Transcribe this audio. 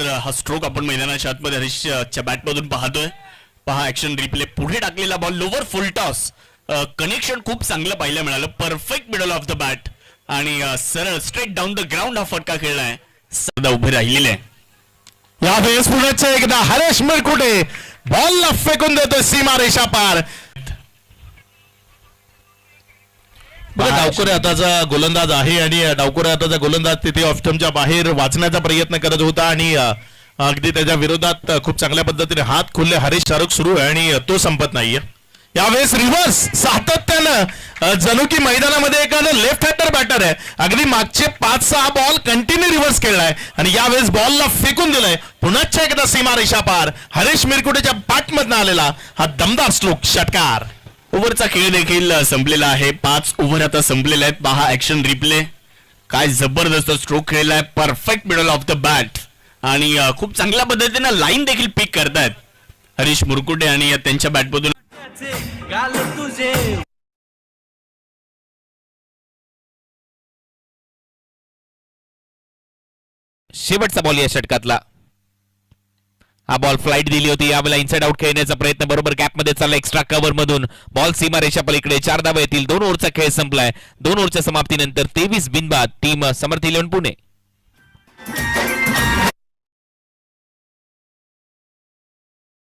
हा स्ट्रोक आपण मैदानाच्या आतमध्ये हरीशच्या बॅटमधून पाहतोय. पहा ऍक्शन रिप्ले. पुढे टाकलेला बॉल लोवर फुल टॉस. कनेक्शन खूप चांगलं पाहायला मिळालं. Perfect middle of the bat आणि सरळ स्ट्रेट डाऊन द ग्राउंड हा फटका खेळलाय. सध्या उभे राहिलेले आहे. यावेळेस पुण्याचे एकदा हरेश मिरकुटे बॉलला फेकून देतोय सीमा रेषा पार. डावखोरे हाताचा गोलंदाज आहे आणि डावखोरे हाताचा गोलंदाज तिथे ऑफस्टंपच्या बाहेर वाचण्याचा प्रयत्न करत होता आणि अगदी त्याच्या विरोधात खूप चांगल्या पद्धतीने हात खुल्ले हरीश शाहरुख सुरू आहे आणि तो संपत नाहीये. यावेळेस रिव्हर्स सातत्यानं जणू की मैदानामध्ये एखादं लेफ्ट हँडर बॅटर आहे. अगदी मागचे 5-6 बॉल कंटिन्यू रिव्हर्स खेळलाय आणि यावेळेस बॉलला फेकून दिलाय. पुन्हा एकदा सीमा रेषा पार. हरीश मिरकुटेच्या बॅटमधनं आलेला हा दमदार स्ट्रोक षटकार. ओव्हरचा खेळ देखील संपलेला आहे. 5 ओव्हर आता संपलेले आहेत. पहा ऍक्शन रिप्ले. काय जबरदस्त स्ट्रोक खेळलाय. Perfect middle of the bat आणि खूप चांगल्या पद्धतीने लाईन देखील पिक करतायत हरीश मुरकुटे आणि त्यांच्या बॅटमधून. शेवटचा बॉल या षटकातला. हा बॉल फ्लाइट दिली होती. यावेळेला इनसाइड आउट खेळण्याचा प्रयत्न बरोबर गॅप मध्ये चालला. एक्स्ट्रा कव्हर मधून बॉल सीमा रेषा पलीकडे. 4 धावा येतील. 2 ओव्हरचा खेळ संपलाय. 2 ओव्हरच्या समाप्तीनंतर 23 बिनबाद. टीम समर्थ 11 पुणे.